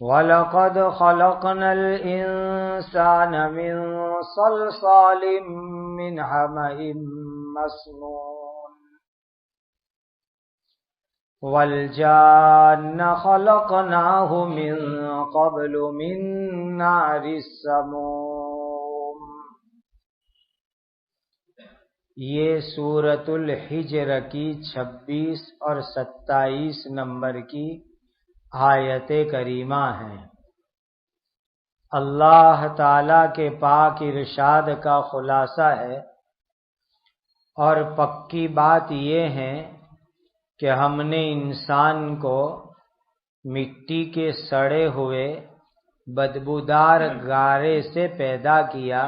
وَلَقَدْ خَلَقْنَا الْإِنسَانَ مِنْ صَلْصَالٍ مِّنْ حَمَإٍ مَّسْنُونٍ وَالْجَانَّ خَلَقْنَاهُ مِنْ قَبْلُ مِنْ نَارِ السَّمُومِ۔ یہ سورۃ الحجر کی 26 اور 27 نمبر کی آیت کریمہ ہیں۔ اللہ تعالی کے پاک ارشاد کا خلاصہ ہے اور پکی بات یہ ہے کہ ہم نے انسان کو مٹی کے سڑے ہوئے بدبودار گارے سے پیدا کیا،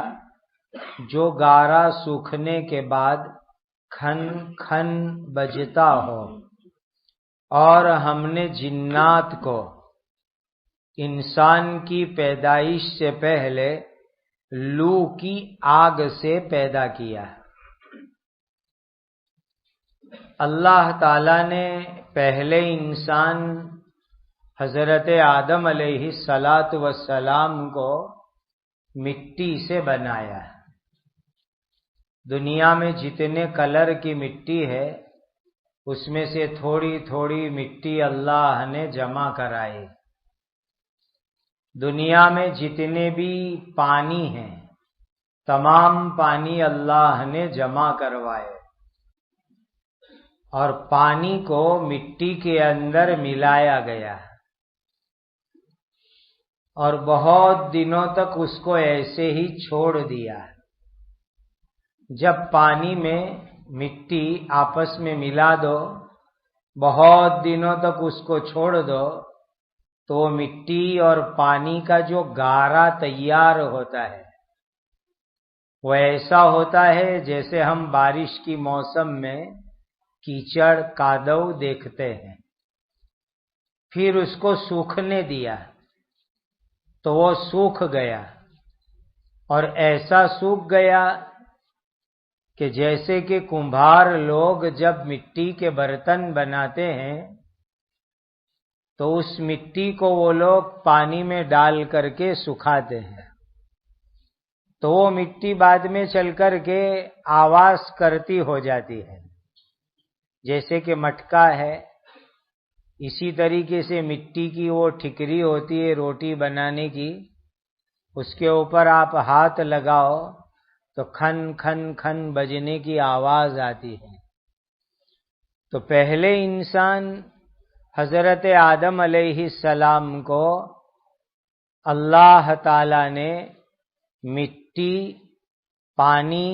جو گارا سوکھنے کے بعد کھن کھن بجتا ہو، اور ہم نے جنات کو انسان کی پیدائش سے پہلے لو کی آگ سے پیدا کیا۔ اللہ تعالی نے پہلے انسان حضرت آدم علیہ السلام کو مٹی سے بنایا۔ دنیا میں جتنے کلر کی مٹی ہے اس میں سے تھوڑی تھوڑی مٹی اللہ نے جمع کرائی۔ دنیا میں جتنے بھی پانی ہیں تمام پانی اللہ نے جمع کروائے اور پانی کو مٹی کے اندر ملایا گیا، اور بہت دنوں تک اس کو ایسے ہی چھوڑ دیا۔ جب پانی میں مٹی آپس میں ملا دو، بہت دنوں تک اس کو چھوڑ دو، تو مٹی اور پانی کا جو گارا تیار ہوتا ہے وہ ایسا ہوتا ہے جیسے ہم بارش کی موسم میں کیچڑ کادو دیکھتے ہیں۔ پھر اس کو سوکھنے دیا تو وہ سوکھ گیا، اور ایسا سوکھ گیا کہ جیسے کہ کمبھار لوگ جب مٹی کے برتن بناتے ہیں تو اس مٹی کو وہ لوگ پانی میں ڈال کر کے سکھاتے ہیں، تو وہ مٹی بعد میں چل کر کے آواز کرتی ہو جاتی ہے، جیسے کہ مٹکا ہے۔ اسی طریقے سے مٹی کی وہ ٹھکری ہوتی ہے روٹی بنانے کی، اس کے اوپر آپ ہاتھ لگاؤ تو کھن کھن کھن بجنے کی آواز آتی ہے۔ تو پہلے انسان حضرت آدم علیہ السلام کو اللہ تعالی نے مٹی پانی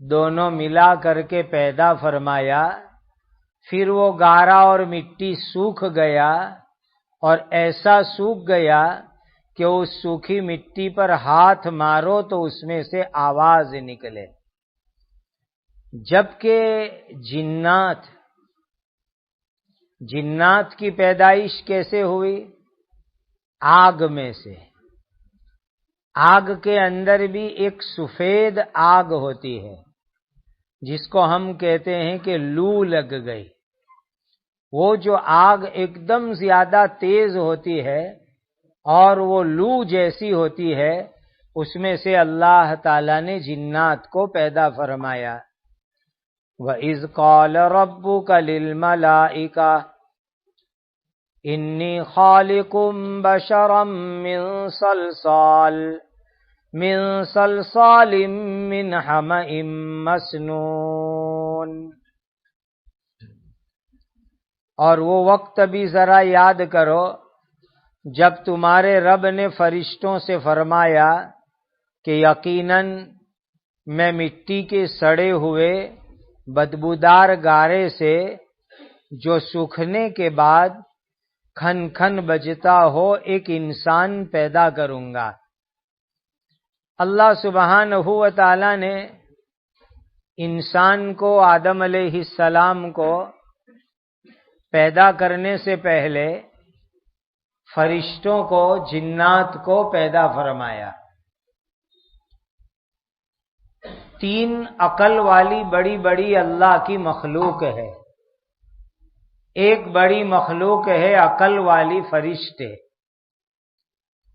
دونوں ملا کر کے پیدا فرمایا، پھر وہ گارا اور مٹی سوکھ گیا، اور ایسا سوکھ گیا کہ اس سوکھی مٹی پر ہاتھ مارو تو اس میں سے آواز نکلے۔ جبکہ جنات کی پیدائش کیسے ہوئی؟ آگ میں سے۔ آگ کے اندر بھی ایک سفید آگ ہوتی ہے جس کو ہم کہتے ہیں کہ لو لگ گئی۔ وہ جو آگ ایک دم زیادہ تیز ہوتی ہے اور وہ لو جیسی ہوتی ہے، اس میں سے اللہ تعالی نے جنات کو پیدا فرمایا۔ وَإِذْ قَالَ رَبُّكَ لِلْمَلَائِكَةِ إِنِّي خَالِقٌ بَشَرًا مِّن صَلْصَالٍ مِّنْ حَمَإٍ مَّسْنُونٍ۔ اور وہ وقت بھی ذرا یاد کرو جب تمہارے رب نے فرشتوں سے فرمایا کہ یقیناً میں مٹی کے سڑے ہوئے بدبودار گارے سے جو سوکھنے کے بعد کھن کھن بجتا ہو ایک انسان پیدا کروں گا۔ اللہ سبحانہ و تعالی نے انسان کو، آدم علیہ السلام کو پیدا کرنے سے پہلے فرشتوں کو، جنات کو پیدا فرمایا۔ 3 عقل والی بڑی بڑی اللہ کی مخلوق ہے۔ ایک بڑی مخلوق ہے عقل والی فرشتے،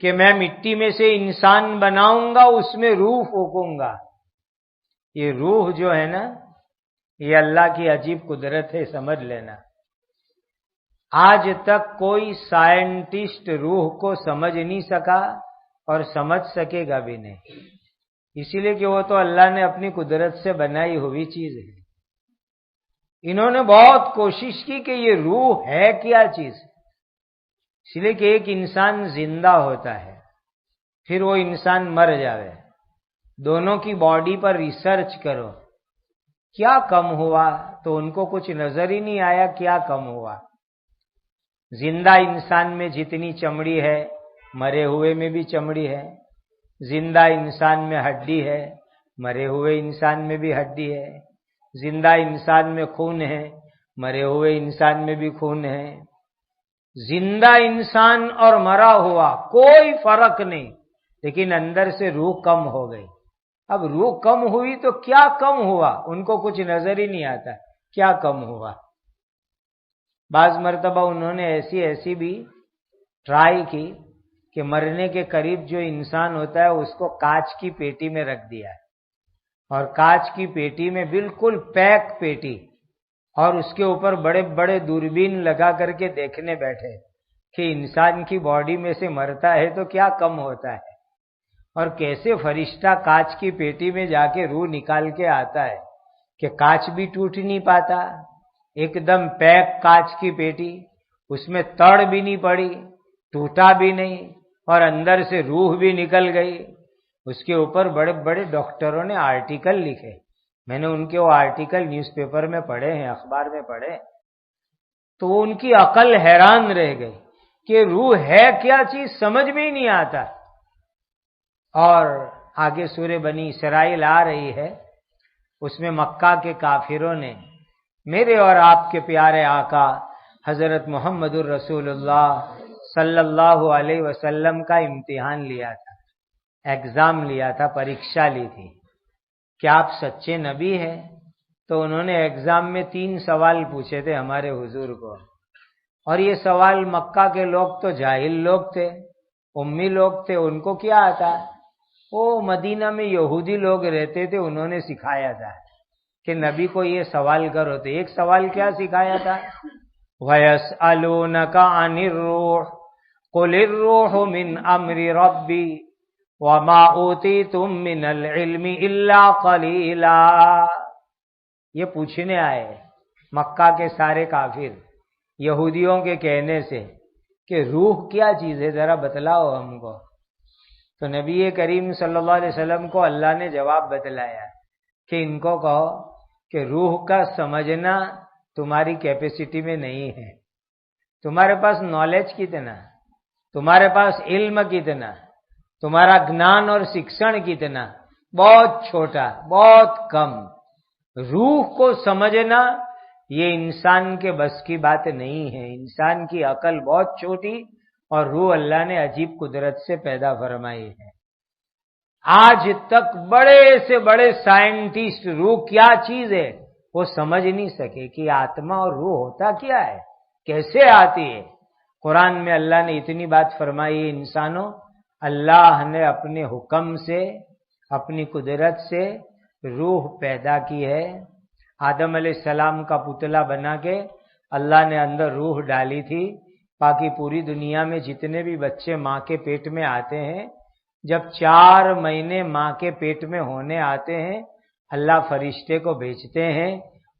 کہ میں مٹی میں سے انسان بناؤں گا، اس میں روح پھونکوں گا۔ یہ روح جو ہے نا، یہ اللہ کی عجیب قدرت ہے، سمجھ لینا۔ آج تک کوئی سائنٹسٹ روح کو سمجھ نہیں سکا اور سمجھ سکے گا بھی نہیں، اسی لیے کہ وہ تو اللہ نے اپنی قدرت سے بنائی ہوئی چیز ہے۔ انہوں نے بہت کوشش کی کہ یہ روح ہے کیا چیز، اس لیے کہ ایک انسان زندہ ہوتا ہے، پھر وہ انسان مر جاوے، دونوں کی باڈی پر ریسرچ کرو، کیا کم ہوا؟ تو ان کو کچھ نظر ہی نہیں آیا کیا کم ہوا۔ زندہ انسان میں جتنی چمڑی ہے، مرے ہوئے میں بھی چمڑی ہے، زندہ انسان میں ہڈی ہے، مرے ہوئے انسان میں بھی ہڈی ہے، زندہ انسان میں خون ہے، مرے ہوئے انسان میں بھی خون ہے۔ زندہ انسان اور مرا ہوا کوئی فرق نہیں، لیکن اندر سے روح کم ہو گئی۔ اب روح کم ہوئی تو کیا کم ہوا؟ ان کو کچھ نظر ہی نہیں آتا کیا کم ہوا۔ بعض مرتبہ انہوں نے ایسی بھی ٹرائی کی کہ مرنے کے قریب جو انسان ہوتا ہے اس کو کانچ کی پیٹی میں رکھ دیا، اور کانچ کی پیٹی میں بالکل پیک پیٹی، اور اس کے اوپر بڑے بڑے دوربین لگا کر کے دیکھنے بیٹھے کہ انسان کی باڈی میں سے مرتا ہے تو کیا کم ہوتا ہے، اور کیسے فرشتہ کانچ کی پیٹی میں جا کے روح نکال کے آتا ہے کہ کانچ بھی ٹوٹ نہیں پاتا، ایک دم پیک کانچ کی پیٹی، اس میں تڑ بھی نہیں پڑی، ٹوٹا بھی نہیں، اور اندر سے روح بھی نکل گئی۔ اس کے اوپر بڑے بڑے ڈاکٹروں نے آرٹیکل لکھے، میں نے ان کے وہ آرٹیکل نیوز پیپر میں پڑھے ہیں، اخبار میں پڑھے، تو ان کی عقل حیران رہ گئی کہ روح ہے کیا چیز، سمجھ میں ہی نہیں آتا۔ اور آگے سورہ بنی اسرائیل آ رہی ہے، اس میں مکہ کے کافروں نے میرے اور آپ کے پیارے آقا حضرت محمد الرسول اللہ صلی اللہ علیہ وسلم کا امتحان لیا تھا، ایگزام لیا تھا، پریکشا لی تھی کہ آپ سچے نبی ہیں۔ تو انہوں نے ایگزام میں 3 سوال پوچھے تھے ہمارے حضور کو، اور یہ سوال مکہ کے لوگ تو جاہل لوگ تھے، امی لوگ تھے، ان کو کیا آتا؟ وہ مدینہ میں یہودی لوگ رہتے تھے، انہوں نے سکھایا تھا کہ نبی کو یہ سوال کرو۔ تو ایک سوال کیا سکھایا تھا؟ وَيَسْأَلُونَكَ عَنِ الرُّوحِ قُلِ الرُّوحُ مِنْ أَمْرِ رَبِّي وَمَا أُوتِيتُم مِّنَ الْعِلْمِ إِلَّا قَلِيلًا۔ یہ پوچھنے آئے مکہ کے سارے کافر یہودیوں کے کہنے سے کہ روح کیا چیز ہے، ذرا بتلاؤ ہم کو۔ تو نبی کریم صلی اللہ علیہ وسلم کو اللہ نے جواب بتلایا کہ ان کو کہو کہ روح کا سمجھنا تمہاری کیپیسٹی میں نہیں ہے، تمہارے پاس نالج کتنا، تمہارے پاس علم کتنا، تمہارا گنان اور شکشن کتنا، بہت چھوٹا، بہت کم۔ روح کو سمجھنا یہ انسان کے بس کی بات نہیں ہے، انسان کی عقل بہت چھوٹی، اور روح اللہ نے عجیب قدرت سے پیدا فرمائی ہے۔ آج تک بڑے سے بڑے سائنٹسٹ روح کیا چیز ہے وہ سمجھ نہیں سکے کہ آتما اور روح ہوتا کیا ہے، کیسے آتی ہے۔ قرآن میں اللہ نے اتنی بات فرمائی، انسانوں، اللہ نے اپنے حکم سے، اپنی قدرت سے روح پیدا کی ہے۔ آدم علیہ السلام کا پتلا بنا کے اللہ نے اندر روح ڈالی تھی، باقی پوری دنیا میں جتنے بھی بچے ماں کے پیٹ میں آتے ہیں، جب 4 مہینے ماں کے پیٹ میں ہونے آتے ہیں، اللہ فرشتے کو بھیجتے ہیں،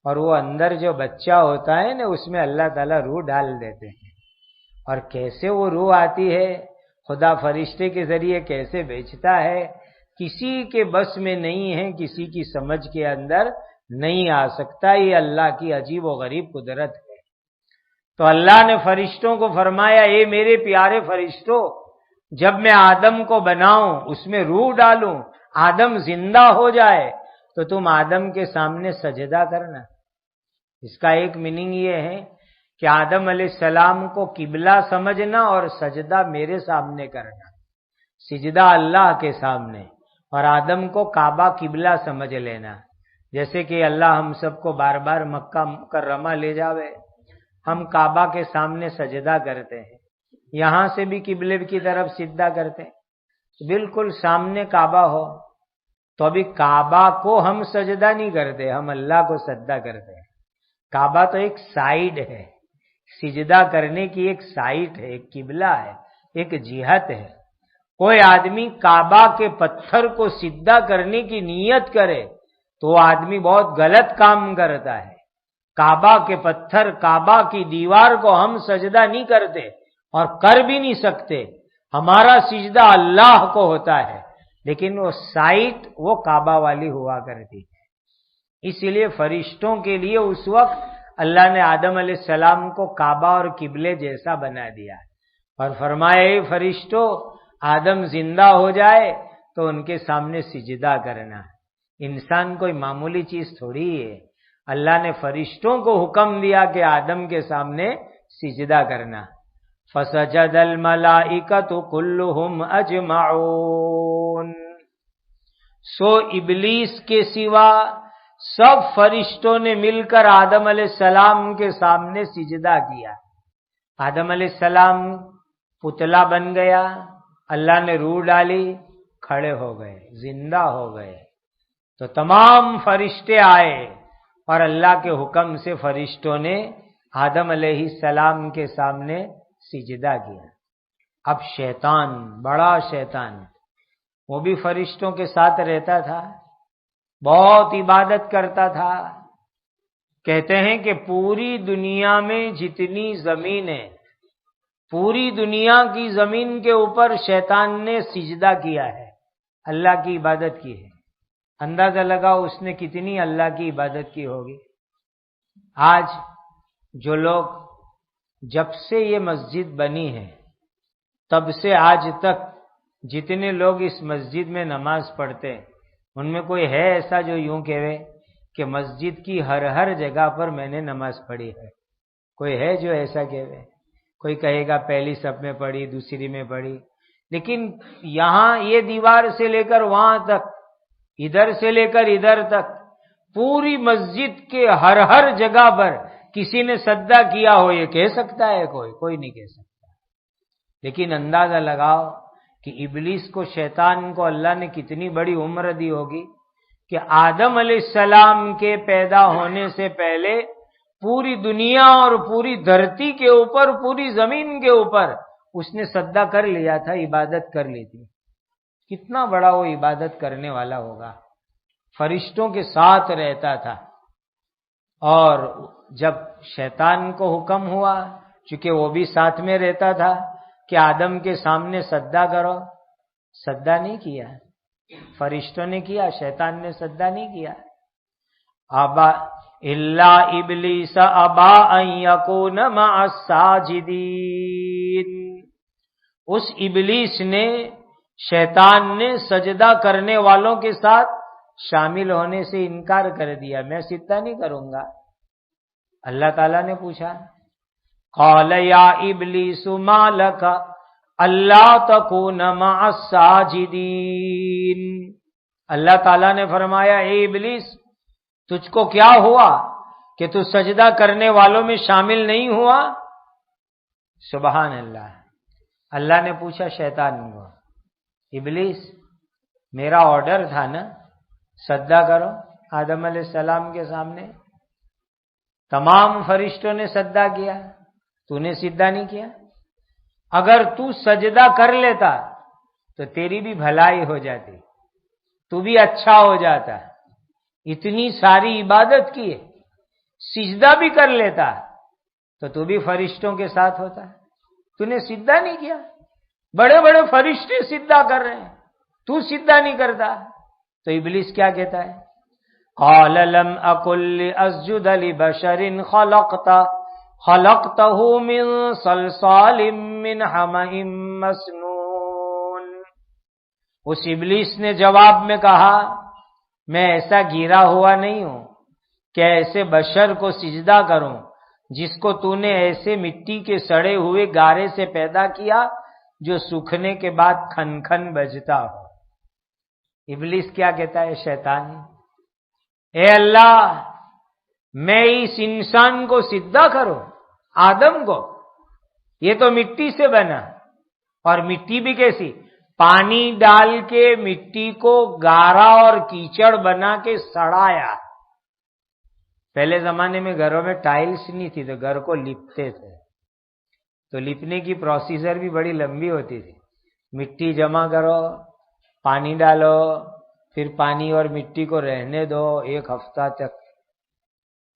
اور وہ اندر جو بچہ ہوتا ہے نا، اس میں اللہ تعالیٰ روح ڈال دیتے ہیں۔ اور کیسے وہ روح آتی ہے، خدا فرشتے کے ذریعے کیسے بھیجتا ہے، کسی کے بس میں نہیں ہے، کسی کی سمجھ کے اندر نہیں آ سکتا، یہ اللہ کی عجیب و غریب قدرت ہے۔ تو اللہ نے فرشتوں کو فرمایا، اے میرے پیارے فرشتوں، جب میں آدم کو بناؤں، اس میں روح ڈالوں، آدم زندہ ہو جائے، تو تم آدم کے سامنے سجدہ کرنا۔ اس کا ایک میننگ یہ ہے کہ آدم علیہ السلام کو قبلہ سمجھنا اور سجدہ میرے سامنے کرنا، سجدہ اللہ کے سامنے، اور آدم کو کعبہ قبلہ سمجھ لینا۔ جیسے کہ اللہ ہم سب کو بار بار مکہ مکرمہ لے جاوے، ہم کعبہ کے سامنے سجدہ کرتے ہیں، یہاں سے بھی قبلے کی طرف سجدہ کرتے ہیں، بالکل سامنے کعبہ ہو تو ابھی کعبہ کو ہم سجدہ نہیں کرتے، ہم اللہ کو سجدہ کرتے ہیں۔ کعبہ تو ایک سائیڈ ہے، سجدہ کرنے کی ایک سائٹ ہے، ایک قبلہ ہے، ایک جہت ہے۔ کوئی آدمی کعبہ کے پتھر کو سجدہ کرنے کی نیت کرے تو وہ آدمی بہت غلط کام کرتا ہے۔ کعبہ کے پتھر، کعبہ کی دیوار کو ہم سجدہ نہیں کرتے اور کر بھی نہیں سکتے، ہمارا سجدہ اللہ کو ہوتا ہے، لیکن وہ سائٹ وہ کعبہ والی ہوا کرتی ہے۔ اسی لیے فرشتوں کے لیے اس وقت اللہ نے آدم علیہ السلام کو کعبہ اور قبلے جیسا بنا دیا اور فرمایا اے فرشتوں، آدم زندہ ہو جائے تو ان کے سامنے سجدہ کرنا۔ انسان کوئی معمولی چیز تھوڑی ہے، اللہ نے فرشتوں کو حکم دیا کہ آدم کے سامنے سجدہ کرنا۔ فسجد الملائکۃ کلھم اجمعون، سو ابلیس کے سوا سب فرشتوں نے مل کر آدم علیہ السلام کے سامنے سجدہ کیا۔ آدم علیہ السلام پتلا بن گیا، اللہ نے روح ڈالی، کھڑے ہو گئے، زندہ ہو گئے، تو تمام فرشتے آئے اور اللہ کے حکم سے فرشتوں نے آدم علیہ السلام کے سامنے سجدہ کیا۔ اب شیطان، بڑا شیطان، وہ بھی فرشتوں کے ساتھ رہتا تھا، بہت عبادت کرتا تھا۔ کہتے ہیں کہ پوری دنیا میں جتنی زمین ہے، پوری دنیا کی زمین کے اوپر شیطان نے سجدہ کیا ہے، اللہ کی عبادت کی ہے۔ اندازہ لگاؤ اس نے کتنی اللہ کی عبادت کی ہوگی۔ آج جو لوگ، جب سے یہ مسجد بنی ہے تب سے آج تک جتنے لوگ اس مسجد میں نماز پڑھتے ہیں، ان میں کوئی ہے ایسا جو یوں کہے کہ مسجد کی ہر جگہ پر میں نے نماز پڑھی ہے؟ کوئی ہے جو ایسا کہے؟ کوئی کہے گا پہلی صف میں پڑھی، دوسری میں پڑھی، لیکن یہاں یہ دیوار سے لے کر وہاں تک، ادھر سے لے کر ادھر تک، پوری مسجد کے ہر جگہ پر کسی نے سجدہ کیا ہو، یہ کہہ سکتا ہے؟ کوئی نہیں کہہ سکتا۔ لیکن اندازہ لگاؤ کہ ابلیس کو، شیطان کو اللہ نے کتنی بڑی عمر دی ہوگی کہ آدم علیہ السلام کے پیدا ہونے سے پہلے پوری دنیا اور پوری دھرتی کے اوپر، پوری زمین کے اوپر اس نے سجدہ کر لیا تھا، عبادت کر لی تھی۔ کتنا بڑا وہ عبادت کرنے والا ہوگا، فرشتوں کے ساتھ رہتا تھا۔ اور جب شیطان کو حکم ہوا، چونکہ وہ بھی ساتھ میں رہتا تھا، کہ آدم کے سامنے سجدہ کرو، سجدہ نہیں کیا، فرشتوں نے کیا، شیطان نے سجدہ نہیں کیا۔ ابا الا ابلیس ابا ان یکون مع الساجدین، اس ابلیس نے، شیطان نے سجدہ کرنے والوں کے ساتھ شامل ہونے سے انکار کر دیا، میں سجدہ نہیں کروں گا۔ اللہ تعالیٰ نے پوچھا، قال یا ابلیس ما لک الا تکون مع الساجدین، اللہ تعالیٰ نے فرمایا اے ابلیس، تجھ کو کیا ہوا کہ تو سجدہ کرنے والوں میں شامل نہیں ہوا؟ سبحان اللہ۔ اللہ نے پوچھا شیطان کو، ابلیس میرا آرڈر تھا نا، سجدہ کرو آدم علیہ السلام کے سامنے، تمام فرشتوں نے سجدہ کیا، تو نے سجدہ نہیں کیا۔ اگر تو سجدہ کر لیتا تو تیری بھی بھلائی ہو جاتی، تو بھی اچھا ہو جاتا، اتنی ساری عبادت کی ہے، سجدہ بھی کر لیتا تو بھی فرشتوں کے ساتھ ہوتا، تو نے سجدہ نہیں کیا۔ بڑے بڑے فرشتے سجدہ کر رہے ہیں، تو سجدہ نہیں کرتا، تو ابلیس کیا کہتا ہے؟ قال لم اکن لاسجد لبشر خلقته من صلصال من حمأ مسنون، اس ابلیس نے جواب میں کہا، میں ایسا گرا ہوا نہیں ہوں کہ ایسے بشر کو سجدہ کروں جس کو تو نے ایسے مٹی کے سڑے ہوئے گارے سے پیدا کیا جو سوکھنے کے بعد کھن کھن بجتا ہو۔ ابلیس کیا کہتا ہے؟ شیطان، اے اللہ، میں اس انسان کو سجدہ کروں، آدم کو؟ یہ تو مٹی سے بنا، اور مٹی بھی کیسی؟ پانی ڈال کے مٹی کو گارا اور کیچڑ بنا کے سڑایا۔ پہلے زمانے میں گھروں میں ٹائلز نہیں تھی تو گھر کو لپتے تھے، تو لپنے کی پروسیجر بھی بڑی لمبی ہوتی تھی۔ مٹی جمع کرو، پانی ڈالو، پھر پانی اور مٹی کو رہنے دو 1 ہفتہ تک،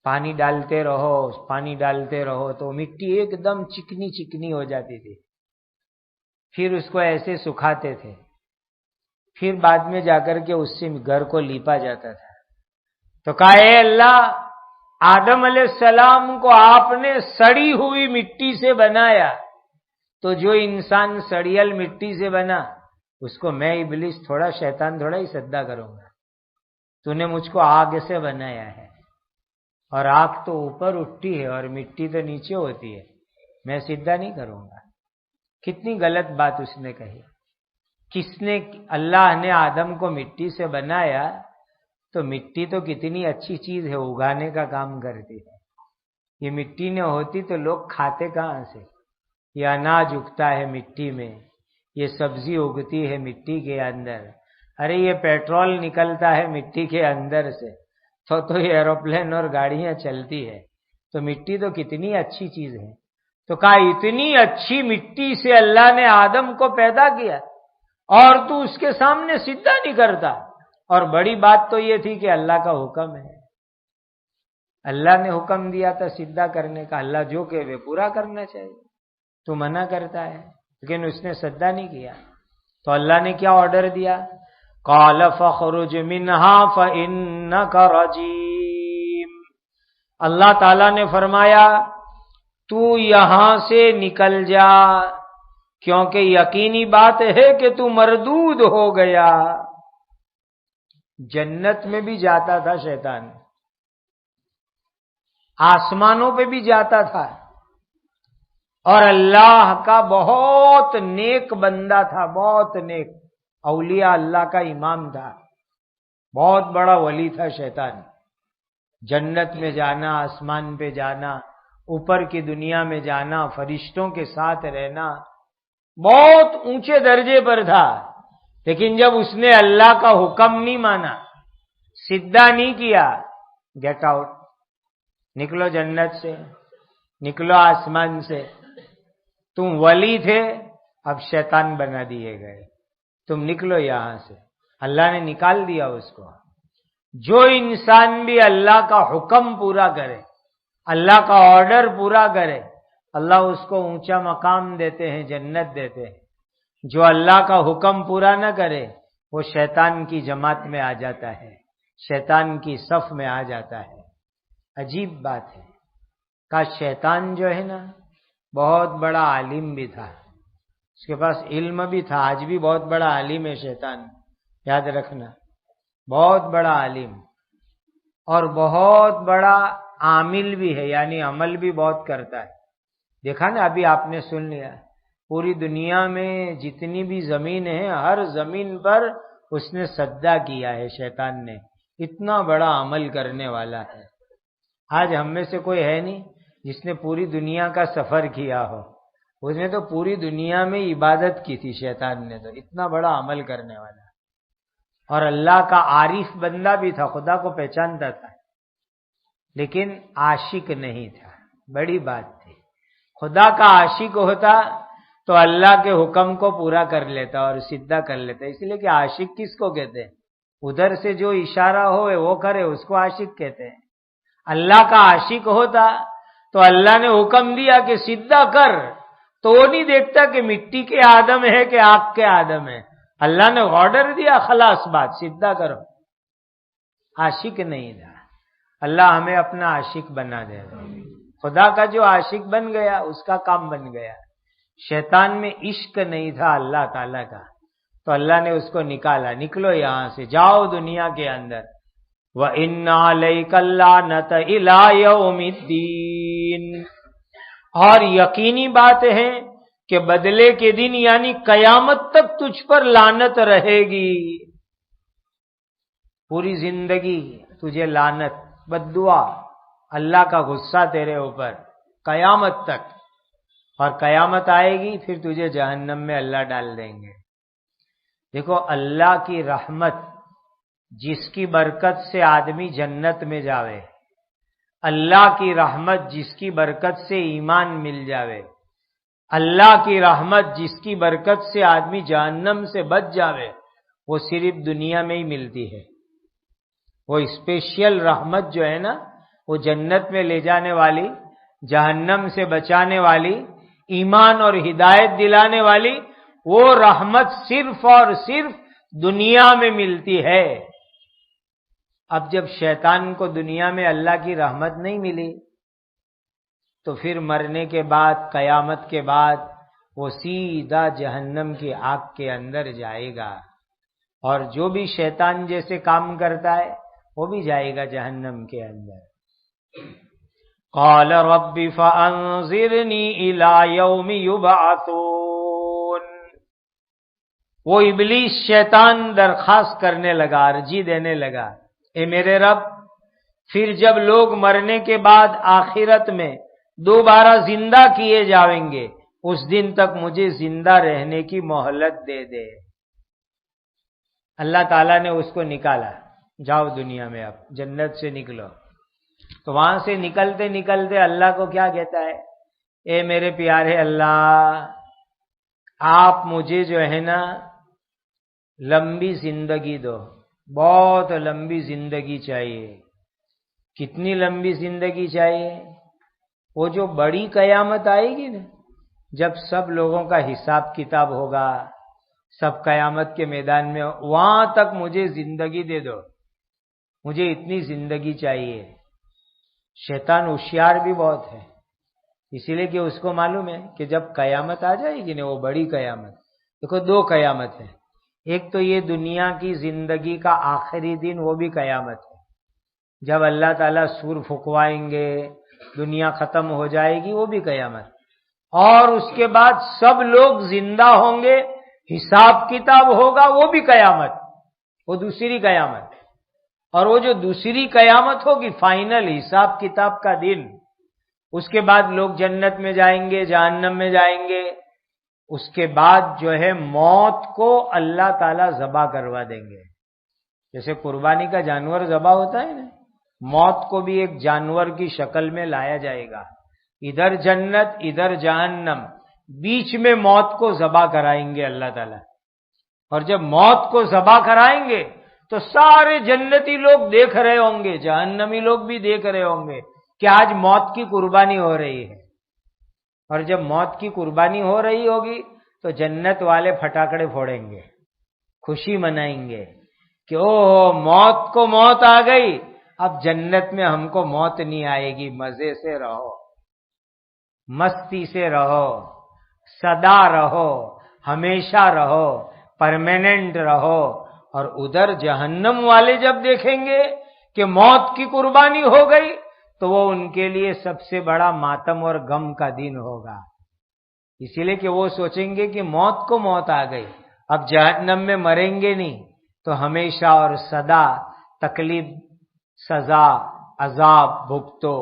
پانی ڈالتے رہو تو مٹی ایک دم چکنی چکنی ہو جاتی تھی۔ پھر اس کو ایسے سکھاتے تھے، پھر بعد میں جا کر کے اس سے گھر کو لیپا جاتا تھا۔ تو کہا اے اللہ، آدم علیہ السلام کو آپ نے سڑی ہوئی مٹی سے بنایا، تو جو انسان سڑیل مٹی سے بنا اس کو میں ابلیس تھوڑا شیطان تھوڑا ہی سجدہ کروں گا۔ تو نے مجھ کو آگ سے بنایا ہے، اور آگ تو اوپر اٹھتی ہے اور مٹی تو نیچے ہوتی ہے، میں سجدہ نہیں کروں گا۔ کتنی غلط بات اس نے کہی۔ اللہ نے آدم کو مٹی سے بنایا، تو مٹی تو کتنی اچھی چیز ہے، اگانے کا کام کرتی ہے۔ یہ مٹی نہ ہوتی تو لوگ کھاتے کہاں سے؟ یہ اناج اگتا ہے مٹی میں، یہ سبزی اگتی ہے مٹی کے اندر، ارے یہ پیٹرول نکلتا ہے مٹی کے اندر سے، تو یہ ایروپلین اور گاڑیاں چلتی ہے۔ تو مٹی تو کتنی اچھی چیز ہے۔ تو کہا اتنی اچھی مٹی سے اللہ نے آدم کو پیدا کیا اور تو اس کے سامنے سجدہ نہیں کرتا۔ اور بڑی بات تو یہ تھی کہ اللہ کا حکم ہے، اللہ نے حکم دیا تھا سجدہ کرنے کا، اللہ جو کہے پورا کرنا چاہیے، تو منع کرتا ہے، لیکن اس نے سجدہ نہیں کیا۔ تو اللہ نے کیا آرڈر دیا؟ قال فاخرج منها فإنك رجیم۔ اللہ تعالیٰ نے فرمایا تو یہاں سے نکل جا، کیونکہ یقینی بات ہے کہ تو مردود ہو گیا۔ جنت میں بھی جاتا تھا شیطان، آسمانوں پہ بھی جاتا تھا، اور اللہ کا بہت نیک بندہ تھا، بہت نیک، اولیاء اللہ کا امام تھا، بہت بڑا ولی تھا شیطان۔ جنت میں جانا، آسمان پہ جانا، اوپر کی دنیا میں جانا، فرشتوں کے ساتھ رہنا، بہت اونچے درجے پر تھا۔ لیکن جب اس نے اللہ کا حکم نہیں مانا، سجدہ نہیں کیا، گیٹ آؤٹ، نکلو جنت سے، نکلو آسمان سے، تم ولی تھے اب شیطان بنا دیے گئے، تم نکلو یہاں سے۔ اللہ نے نکال دیا اس کو۔ جو انسان بھی اللہ کا حکم پورا کرے، اللہ کا آرڈر پورا کرے، اللہ اس کو اونچا مقام دیتے ہیں، جنت دیتے ہیں۔ جو اللہ کا حکم پورا نہ کرے وہ شیطان کی جماعت میں آ جاتا ہے، شیطان کی صف میں آ جاتا ہے۔ عجیب بات ہے، کہ شیطان جو ہے نا بہت بڑا عالم بھی تھا، اس کے پاس علم بھی تھا، آج بھی بہت بڑا عالم ہے شیطان، یاد رکھنا، بہت بڑا عالم، اور بہت بڑا عامل بھی ہے، یعنی عمل بھی بہت کرتا ہے۔ دیکھا نا، ابھی آپ نے سن لیا، پوری دنیا میں جتنی بھی زمین ہے، ہر زمین پر اس نے سجدہ کیا ہے شیطان نے، اتنا بڑا عمل کرنے والا ہے۔ آج ہم میں سے کوئی ہے نہیں جس نے پوری دنیا کا سفر کیا ہو، اس نے تو پوری دنیا میں عبادت کی تھی شیطان نے، تو اتنا بڑا عمل کرنے والا، اور اللہ کا عارف بندہ بھی تھا، خدا کو پہچانتا تھا، لیکن عاشق نہیں تھا، بڑی بات تھی۔ خدا کا عاشق ہوتا تو اللہ کے حکم کو پورا کر لیتا اور سجدہ کر لیتا، اس لیے کہ عاشق کس کو کہتے ہیں؟ ادھر سے جو اشارہ ہوئے وہ کرے اس کو عاشق کہتے ہیں۔ اللہ کا عاشق ہوتا تو اللہ نے حکم دیا کہ سجدہ کر، تو وہ نہیں دیکھتا کہ مٹی کے آدم ہے کہ آگ کے آدم ہے، اللہ نے آرڈر دیا، خلاص بات، سجدہ کرو۔ عاشق نہیں تھا۔ اللہ ہمیں اپنا عاشق بنا دے، خدا کا جو عاشق بن گیا اس کا کام بن گیا۔ شیطان میں عشق نہیں تھا اللہ تعالی کا، تو اللہ نے اس کو نکالا، نکلو یہاں سے، جاؤ دنیا کے اندر۔ وَإِنَّ عَلَيْكَ اللَّعْنَةَ إِلَىٰ يَوْمِ الدِّينِ، اور یقینی بات ہے کہ بدلے کے دن یعنی قیامت تک تجھ پر لعنت رہے گی، پوری زندگی تجھے لعنت، بد دعا، اللہ کا غصہ تیرے اوپر قیامت تک۔ اور قیامت آئے گی پھر تجھے جہنم میں اللہ ڈال دیں گے۔ دیکھو اللہ کی رحمت جس کی برکت سے آدمی جنت میں جاوے، اللہ کی رحمت جس کی برکت سے ایمان مل جاوے، اللہ کی رحمت جس کی برکت سے آدمی جہنم سے بچ جاوے، وہ صرف دنیا میں ہی ملتی ہے۔ وہ اسپیشل رحمت جو ہے نا، وہ جنت میں لے جانے والی، جہنم سے بچانے والی، ایمان اور ہدایت دلانے والی، وہ رحمت صرف اور صرف دنیا میں ملتی ہے۔ اب جب شیطان کو دنیا میں اللہ کی رحمت نہیں ملی تو پھر مرنے کے بعد، قیامت کے بعد وہ سیدھا جہنم کی آگ کے اندر جائے گا، اور جو بھی شیطان جیسے کام کرتا ہے وہ بھی جائے گا جہنم کے اندر۔ قال رب فانظرنی الی یوم یبعثون۔ وہ ابلیس شیطان درخواست کرنے لگا، عرضی دینے لگا، اے میرے رب، پھر جب لوگ مرنے کے بعد آخرت میں دوبارہ زندہ کیے جائیں گے، اس دن تک مجھے زندہ رہنے کی مہلت دے دے۔ اللہ تعالیٰ نے اس کو نکالا، جاؤ دنیا میں، اب جنت سے نکلو۔ تو وہاں سے نکلتے نکلتے اللہ کو کیا کہتا ہے، اے میرے پیارے اللہ، آپ مجھے جو ہے نا لمبی زندگی دو، بہت لمبی زندگی چاہیے۔ کتنی لمبی زندگی چاہیے؟ وہ جو بڑی قیامت آئے گی نا، جب سب لوگوں کا حساب کتاب ہوگا، سب قیامت کے میدان میں، وہاں تک مجھے زندگی دے دو، مجھے اتنی زندگی چاہیے۔ شیطان ہوشیار بھی بہت ہے، اسی لیے کہ اس کو معلوم ہے کہ جب قیامت آ جائے گی نا، وہ بڑی قیامت، دیکھو دو قیامت ہے، ایک تو یہ دنیا کی زندگی کا آخری دن، وہ بھی قیامت ہے، جب اللہ تعالیٰ سور پھکوائیں گے، دنیا ختم ہو جائے گی، وہ بھی قیامت، اور اس کے بعد سب لوگ زندہ ہوں گے، حساب کتاب ہوگا، وہ بھی قیامت، وہ دوسری قیامت۔ اور وہ جو دوسری قیامت ہوگی، فائنل حساب کتاب کا دن، اس کے بعد لوگ جنت میں جائیں گے، جہنم میں جائیں گے، اس کے بعد جو ہے موت کو اللہ تعالیٰ ذبح کروا دیں گے۔ جیسے قربانی کا جانور ذبح ہوتا ہے نا، موت کو بھی ایک جانور کی شکل میں لایا جائے گا، ادھر جنت ادھر جہنم، بیچ میں موت کو ذبح کرائیں گے اللہ تعالیٰ۔ اور جب موت کو ذبح کرائیں گے تو سارے جنتی لوگ دیکھ رہے ہوں گے، جہنمی لوگ بھی دیکھ رہے ہوں گے کہ آج موت کی قربانی ہو رہی ہے۔ اور جب موت کی قربانی ہو رہی ہوگی تو جنت والے پھٹاکڑے پھوڑیں گے، خوشی منائیں گے کہ او موت کو موت آ گئی، اب جنت میں ہم کو موت نہیں آئے گی، مزے سے رہو، مستی سے رہو، سدا رہو، ہمیشہ رہو، پرماننٹ رہو۔ اور ادھر جہنم والے جب دیکھیں گے کہ موت کی قربانی ہو گئی تو وہ ان کے لیے سب سے بڑا ماتم اور غم کا دن ہوگا، اسی لیے کہ وہ سوچیں گے کہ موت کو موت آ گئی، اب جہنم میں مریں گے نہیں تو ہمیشہ اور سدا تکلیف، سزا، عذاب بھگتو،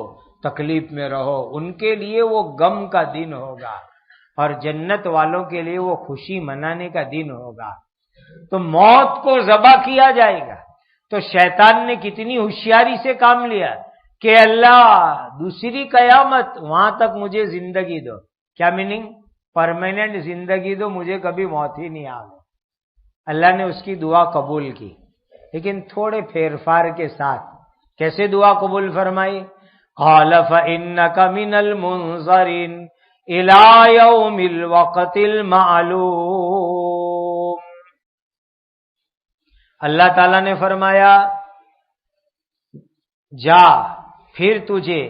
تکلیف میں رہو۔ ان کے لیے وہ غم کا دن ہوگا، اور جنت والوں کے لیے وہ خوشی منانے کا دن ہوگا۔ تو موت کو ذبح کیا جائے گا۔ تو شیطان نے کتنی ہوشیاری سے کام لیا کہ اللہ دوسری قیامت، وہاں تک مجھے زندگی دو۔ کیا میننگ؟ پرماننٹ زندگی دو، مجھے کبھی موت ہی نہیں آئے۔ اللہ نے اس کی دعا قبول کی، لیکن تھوڑے پھیر پھار کے ساتھ۔ کیسے دعا قبول فرمائی؟ قال فإنك من المنظرين إلى يوم الوقت المعلوم۔ اللہ تعالیٰ نے فرمایا جا، پھر تجھے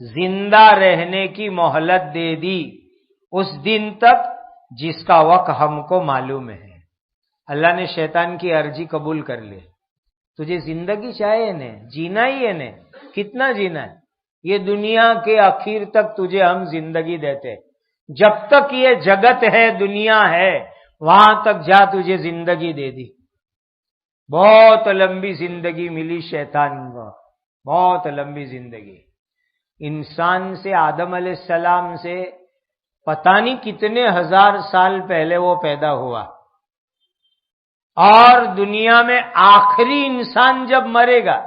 زندہ رہنے کی مہلت دے دی اس دن تک جس کا وقت ہم کو معلوم ہے۔ اللہ نے شیطان کی عرضی قبول کر لی، تجھے زندگی چاہیے نا، جینا ہی ہے نا، کتنا جینا ہے؟ یہ دنیا کے آخر تک تجھے ہم زندگی دیتے، جب تک یہ جگت ہے، دنیا ہے، وہاں تک جا، تجھے زندگی دے دی۔ بہت لمبی زندگی ملی شیطان کو، بہت لمبی زندگی۔ انسان سے، آدم علیہ السلام سے پتہ نہیں کتنے ہزار سال پہلے وہ پیدا ہوا، اور دنیا میں آخری انسان جب مرے گا،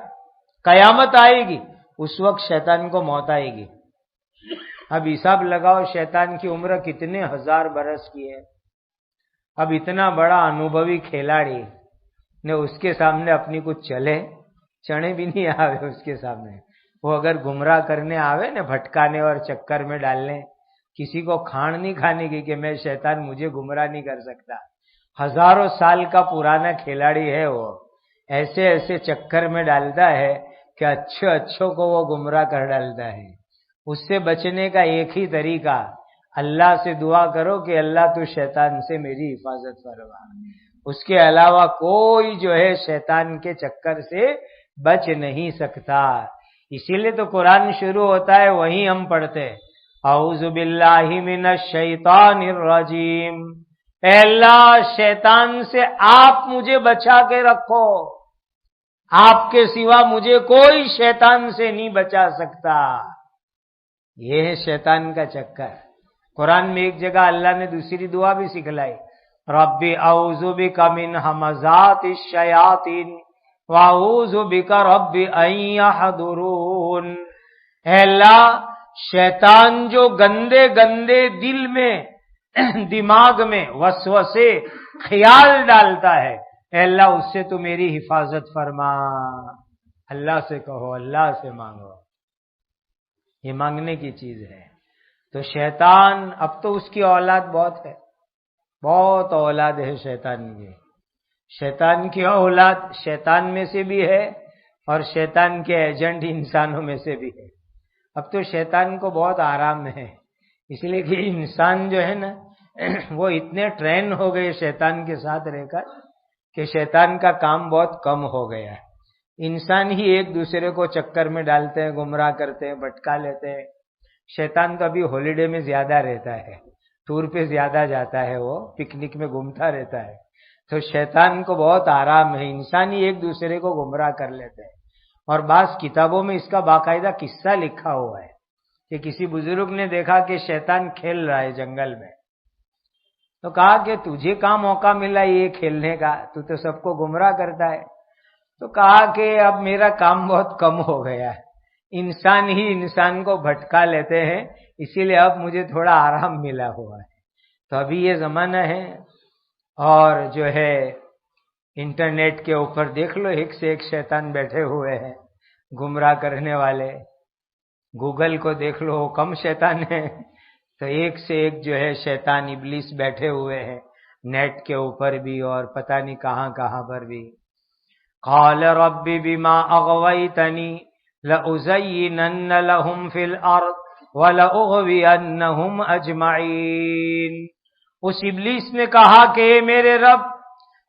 قیامت آئے گی، اس وقت شیطان کو موت آئے گی۔ اب حساب لگاؤ شیطان کی عمر کتنے ہزار برس کی ہے۔ اب اتنا بڑا انوبھوی کھلاڑی نے اس کے سامنے اپنی کچھ چنے بھی نہیں آوے اس کے سامنے۔ وہ اگر گمراہ کرنے آوے نا، بھٹکانے اور چکر میں ڈالنے، کسی کو کھان نہیں کھانے کی کہ میں شیطان مجھے گمراہ نہیں کر سکتا۔ ہزاروں سال کا پرانا کھلاڑی ہے، وہ ایسے ایسے چکر میں ڈالتا ہے کہ اچھوں کو وہ گمراہ کر ڈالتا ہے۔ اس سے بچنے کا ایک ہی طریقہ، اللہ سے دعا کرو کہ اللہ تو شیطان سے میری حفاظت فرما۔ اس کے علاوہ کوئی جو ہے شیطان کے چکر سے بچ نہیں سکتا۔ اسی لیے تو قرآن شروع ہوتا ہے، وہیں ہم پڑھتے اعوذ باللہ من الشیطان الرجیم، اے اللہ شیطان سے آپ مجھے بچا کے رکھو، آپ کے سوا مجھے کوئی شیطان سے نہیں بچا سکتا۔ یہ ہے شیطان کا چکر۔ قرآن میں ایک جگہ اللہ نے دوسری دعا بھی سکھلائی، رب اعوذ بک من ہمزات الشیاطین واعوذ بک رب ان یحضرون، اے اللہ شیطان جو گندے گندے دل میں دماغ میں وسوسے خیال ڈالتا ہے، اے اللہ اس سے تو میری حفاظت فرما۔ اللہ سے کہو، اللہ سے مانگو، یہ مانگنے کی چیز ہے۔ تو شیطان، اب تو اس کی اولاد بہت ہے، بہت اولاد ہے شیطان کی۔ شیطان کی اولاد شیطان میں سے بھی ہے اور شیطان کے ایجنٹ انسانوں میں سے بھی ہے۔ اب تو شیطان کو بہت آرام ہے، اس لیے کہ انسان جو ہے نا وہ اتنے ٹرین ہو گئے شیطان کے ساتھ رہ کر کہ شیطان کا کام بہت کم ہو گیا ہے۔ انسان ہی ایک دوسرے کو چکر میں ڈالتے ہیں، گمراہ کرتے ہیں، بھٹکا لیتے ہیں۔ شیطان تو ابھی ہالیڈے میں زیادہ رہتا ہے، ٹور پہ زیادہ جاتا ہے، وہ پکنک میں گھومتا رہتا ہے۔ تو شیطان کو بہت آرام ہے، انسان ہی ایک دوسرے کو گمراہ کر لیتے ہیں۔ اور بعض کتابوں میں اس کا باقاعدہ قصہ لکھا ہوا ہے کہ کسی بزرگ نے دیکھا کہ شیطان کھیل رہا ہے جنگل میں، تو کہا کہ تجھے کہاں موقع ملا یہ کھیلنے کا، تو سب کو گمراہ کرتا ہے۔ تو کہا کہ اب میرا کام بہت کم ہو گیا ہے، انسان ہی انسان کو بھٹکا لیتے ہیں، اسی لیے اب مجھے تھوڑا آرام ملا ہوا ہے۔ تو ابھی یہ زمانہ ہے، اور جو ہے انٹرنیٹ کے اوپر دیکھ لو ایک سے ایک شیطان بیٹھے ہوئے ہیں گمراہ کرنے والے۔ گوگل کو دیکھ لو، وہ کم شیطان ہے، تو ایک سے ایک جو ہے شیطان ابلیس بیٹھے ہوئے ہیں نیٹ کے اوپر بھی اور پتہ نہیں کہاں کہاں پر بھی۔ قال رب بما اغویتنی لأزینن لهم فی الارض ولأغوینہم اجمعین۔ اس ابلیس نے کہا کہ اے میرے رب،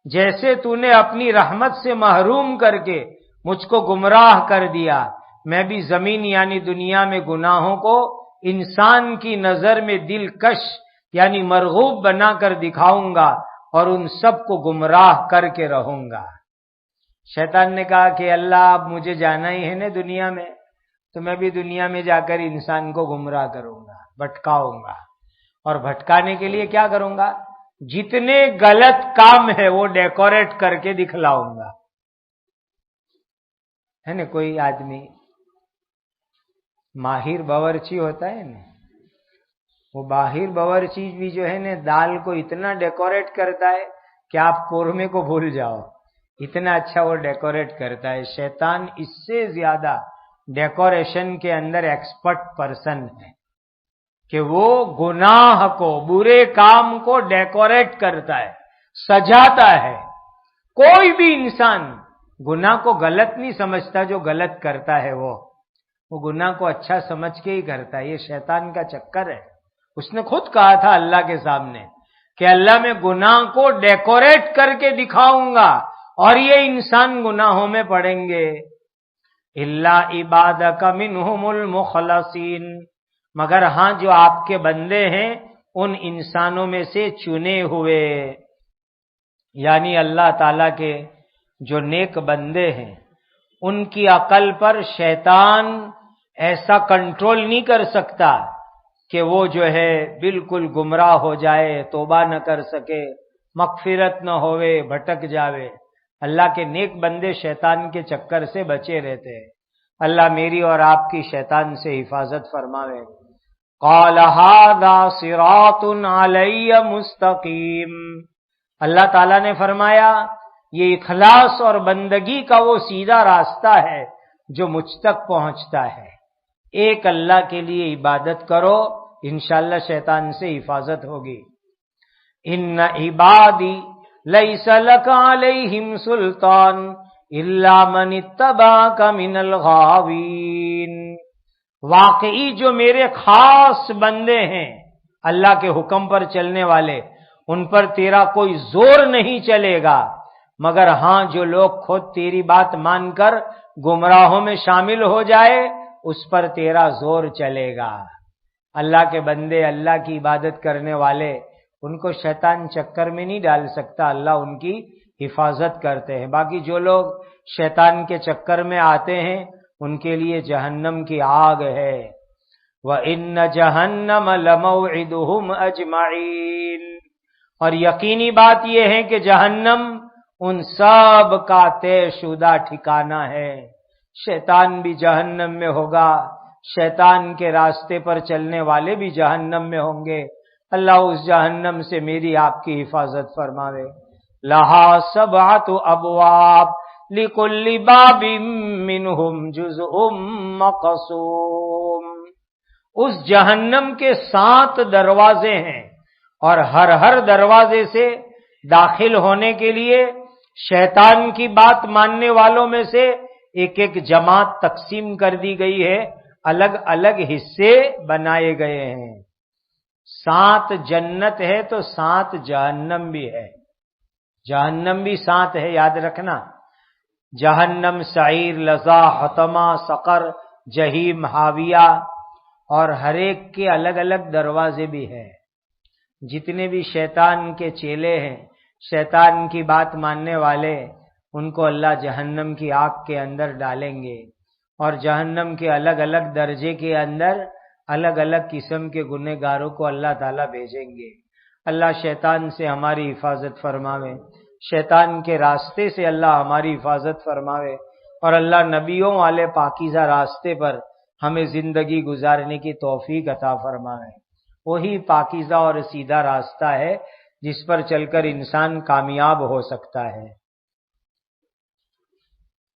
جیسے تو نے اپنی رحمت سے محروم کر کے مجھ کو گمراہ کر دیا، میں بھی زمین یعنی دنیا میں گناہوں کو انسان کی نظر میں دلکش یعنی مرغوب بنا کر دکھاؤں گا اور ان سب کو گمراہ کر کے رہوں گا۔ شیطان نے کہا کہ اللہ اب مجھے جانا ہی ہے نا دنیا میں، تو میں بھی دنیا میں جا کر انسان کو گمراہ کروں گا، بھٹکاؤں گا، اور بھٹکانے کے لیے کیا کروں گا، جتنے غلط کام ہے وہ ڈیکوریٹ کر کے دکھلاؤں گا۔ ہے نا کوئی آدمی ماہر باورچی ہوتا ہے نا، وہ ماہر باورچی بھی جو ہے نا دال کو اتنا ڈیکوریٹ کرتا ہے کہ آپ قورمے کو بھول جاؤ، اتنا اچھا وہ ڈیکوریٹ کرتا ہے۔ شیطان اس سے زیادہ ڈیکوریشن کے اندر ایکسپرٹ پرسن ہے کہ وہ گناہ کو، برے کام کو ڈیکوریٹ کرتا ہے، سجاتا ہے۔ کوئی بھی انسان گناہ کو غلط نہیں سمجھتا، جو غلط کرتا ہے وہ گناہ کو اچھا سمجھ کے ہی کرتا ہے۔ یہ شیطان کا چکر ہے۔ اس نے خود کہا تھا اللہ کے سامنے کہ اللہ میں گناہ کو ڈیکوریٹ کر کے دکھاؤں گا اور یہ انسان گناہوں میں پڑیں گے۔ الا عبادک منہم المخلصین، مگر ہاں جو آپ کے بندے ہیں ان انسانوں میں سے چنے ہوئے، یعنی اللہ تعالیٰ کے جو نیک بندے ہیں، ان کی عقل پر شیطان ایسا کنٹرول نہیں کر سکتا کہ وہ جو ہے بالکل گمراہ ہو جائے، توبہ نہ کر سکے، مغفرت نہ ہوئے، بھٹک جاوے۔ اللہ کے نیک بندے شیطان کے چکر سے بچے رہتے ہیں۔ اللہ میری اور آپ کی شیطان سے حفاظت فرماوے۔ قال هذا صراط علی مستقیم، اللہ تعالیٰ نے فرمایا یہ اخلاص اور بندگی کا وہ سیدھا راستہ ہے جو مجھ تک پہنچتا ہے۔ ایک اللہ کے لیے عبادت کرو، انشاءاللہ شیطان سے حفاظت ہوگی۔ ان عبادی لیس لک علیہم سلطان الا من اتبعک من الغاوین، واقعی جو میرے خاص بندے ہیں اللہ کے حکم پر چلنے والے، ان پر تیرا کوئی زور نہیں چلے گا، مگر ہاں جو لوگ خود تیری بات مان کر گمراہوں میں شامل ہو جائے اس پر تیرا زور چلے گا۔ اللہ کے بندے، اللہ کی عبادت کرنے والے، ان کو شیطان چکر میں نہیں ڈال سکتا، اللہ ان کی حفاظت کرتے ہیں۔ باقی جو لوگ شیطان کے چکر میں آتے ہیں ان کے لیے جہنم کی آگ ہے۔ وَإِنَّ جَهَنَّمَ لَمَوْعِدُهُمْ أَجْمَعِينَ، اور یقینی بات یہ ہے کہ جہنم ان سب کا طے شدہ ٹھکانہ ہے۔ شیطان بھی جہنم میں ہوگا، شیطان کے راستے پر چلنے والے بھی جہنم میں ہوں گے۔ اللہ اس جہنم سے میری آپ کی حفاظت فرماوے۔ لہا سبعۃ ابواب لکل باب منہم جزء مقسوم، اس جہنم کے 7 دروازے ہیں، اور ہر دروازے سے داخل ہونے کے لیے شیطان کی بات ماننے والوں میں سے ایک ایک جماعت تقسیم کر دی گئی ہے، الگ الگ حصے بنائے گئے ہیں۔ 7 جنت ہے تو 7 جہنم بھی ہے، جہنم بھی 7 ہے، یاد رکھنا۔ جہنم، سعیر، لظا، حطمہ، سقر، جہیم، حاویہ، اور ہر ایک کے الگ الگ دروازے بھی ہیں۔ جتنے بھی شیطان کے چیلے ہیں، شیطان کی بات ماننے والے، ان کو اللہ جہنم کی آگ کے اندر ڈالیں گے، اور جہنم کے الگ الگ درجے کے اندر الگ الگ قسم کے گنہگاروں کو اللہ تعالیٰ بھیجیں گے۔ اللہ شیطان سے ہماری حفاظت فرماوے، شیطان کے راستے سے اللہ ہماری حفاظت فرماوے، اور اللہ نبیوں والے پاکیزہ راستے پر ہمیں زندگی گزارنے کی توفیق عطا فرمائے۔ وہی پاکیزہ اور سیدھا راستہ ہے جس پر چل کر انسان کامیاب ہو سکتا ہے۔